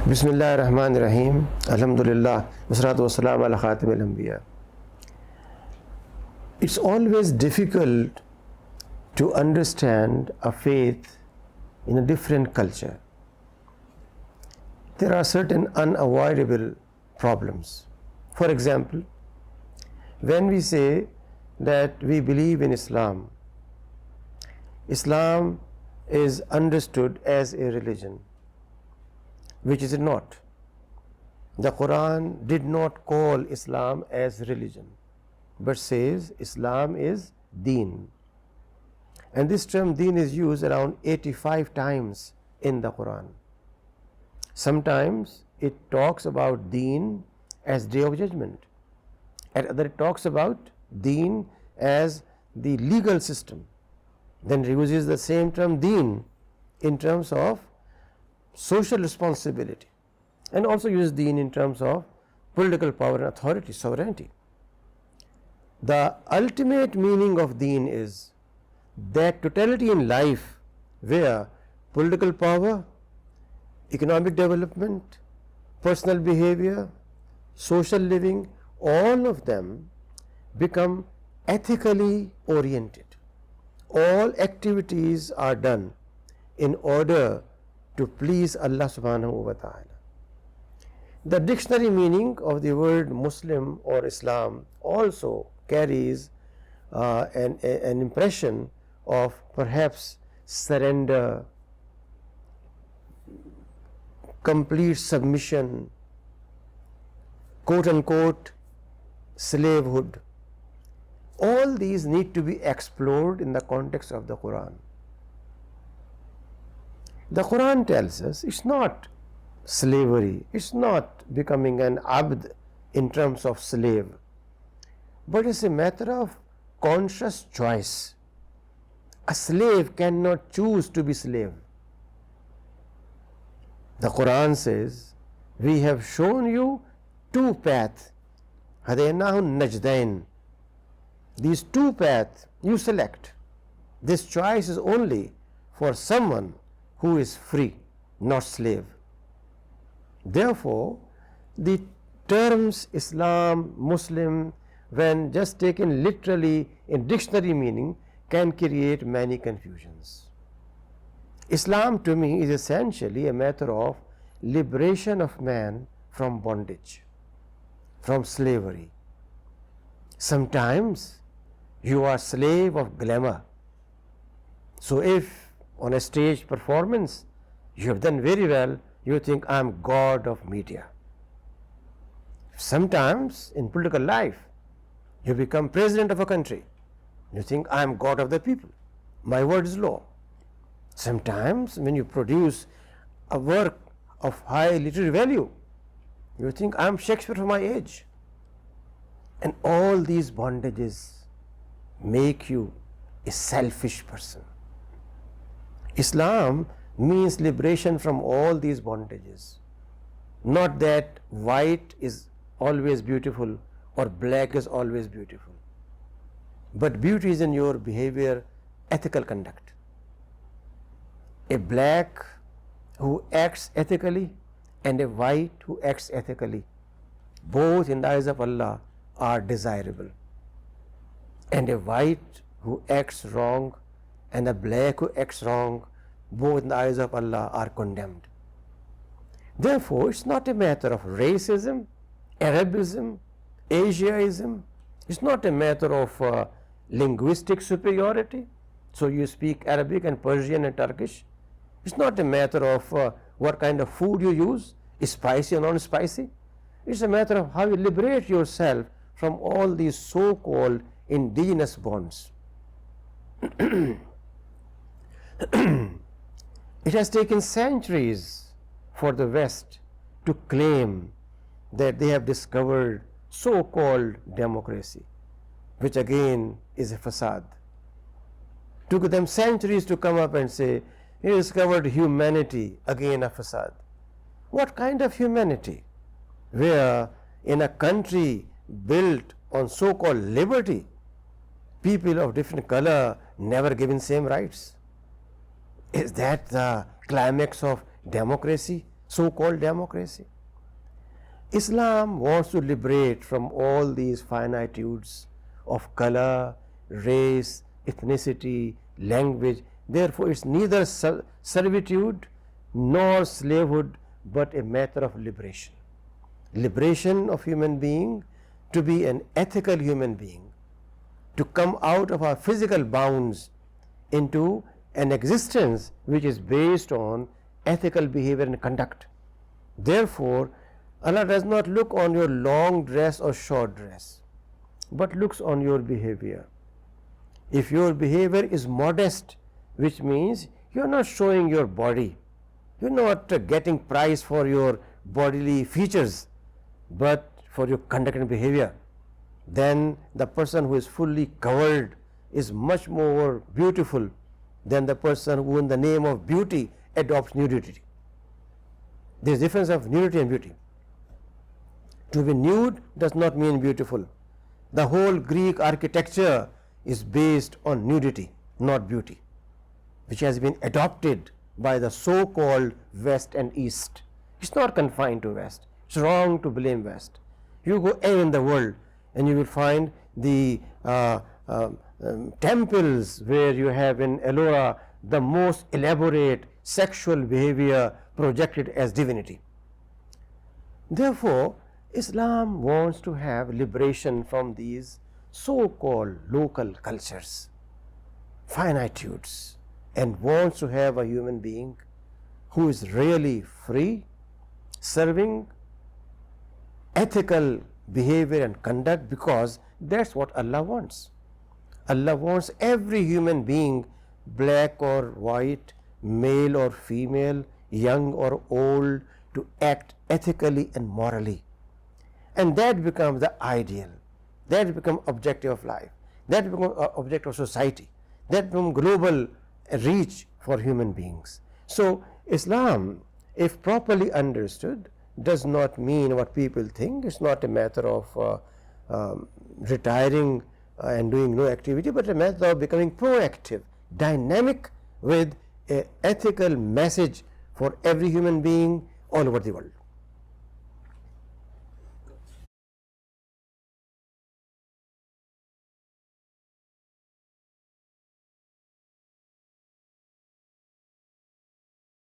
Bismillahirrahmanirrahim. Alhamdulillah. Wassalatu wassalamu ala khatimil anbiya. It's always difficult to understand a faith in a different culture. There are certain unavoidable problems. For example, when we say that we believe in Islam, Islam is understood as a religion, which is not. The Quran did not call Islam as religion, but says Islam is deen. And this term deen is used around 85 times in the Quran. Sometimes it talks about deen as day of judgment. At other it talks about deen as the legal system. Then it uses the same term deen in terms of social responsibility, and also use deen in terms of political power and authority, sovereignty. The ultimate meaning of deen is that totality in life where political power, economic development, personal behavior, social living, all of them become ethically oriented. All activities are done in order to please Allah subhanahu wa ta'ala. The dictionary meaning of the word Muslim or Islam also carries an impression of perhaps surrender, complete submission, quote unquote slavehood. All these need to be explored in the context of the Quran. The Quran tells us it's not slavery, it's not becoming an abd in terms of slave, but it's a matter of conscious choice. A slave cannot choose to be slave. The Quran says, we have shown you two paths, هَدَيْنَاهُ النَّجْدَيْنِ. These two paths you select. This choice is only for someone who is free, not slave. Therefore, the terms Islam, Muslim, when just taken literally in dictionary meaning, can create many confusions. Islam to me is essentially a matter of liberation of man from bondage, from slavery. Sometimes you are slave of glamour. So if on a stage performance you have done very well, you think I am God of media. Sometimes in political life you become president of a country, you think I am God of the people, my word is law. Sometimes when you produce a work of high literary value, you think I am Shakespeare for my age. And all these bondages make you a selfish person. Islam means liberation from all these bondages. Not that white is always beautiful or black is always beautiful, but beauty is in your behavior, ethical conduct. A black who acts ethically and a white who acts ethically, both in the eyes of Allah are desirable. And a white who acts wrong and a black who acts wrong, both in the eyes of Allah are condemned. Therefore, it's not a matter of racism, Arabism, Asiaism. It's not a matter of linguistic superiority. So you speak Arabic and Persian and Turkish. It's not a matter of what kind of food you use, spicy or non-spicy. It's a matter of how you liberate yourself from all these so-called indigenous bonds. It has taken centuries for the West to claim that they have discovered so-called democracy, which again is a facade. Took them centuries to come up and say, we discovered humanity, again a facade. What kind of humanity? Where in a country built on so-called liberty, people of different color never given same rights. Is that the climax of democracy? so-called democracy. Islam wants to liberate from all these finitudes of color, race, ethnicity, language. Therefore, it's neither servitude nor slavehood, but a matter of liberation. Liberation of human being to be an ethical human being, to come out of our physical bounds into an existence which is based on ethical behavior and conduct. Therefore, Allah does not look on your long dress or short dress, but looks on your behavior. If your behavior is modest, which means you are not showing your body, you are not getting price for your bodily features, but for your conduct and behavior, then the person who is fully covered is much more beautiful than the person who in the name of beauty adopts nudity. There is a difference of nudity and beauty. To be nude does not mean beautiful. The whole Greek architecture is based on nudity, not beauty, which has been adopted by the so-called West and East. It's not confined to West. It's wrong to blame West. You go anywhere in the world and you will find the temples where you have in Ellora the most elaborate sexual behavior projected as divinity. Therefore, Islam wants to have liberation from these so-called local cultures, finitudes, and wants to have a human being who is really free, serving ethical behavior and conduct, because that's what Allah wants. Allah wants every human being, black or white, male or female, young or old, to act ethically and morally. And that becomes the ideal, that becomes objective of life, that becomes objective of society, that becomes global reach for human beings. So Islam, if properly understood, does not mean what people think. It's not a matter of retiring and doing no activity, but a matter of becoming proactive, dynamic, with an ethical message for every human being all over the world.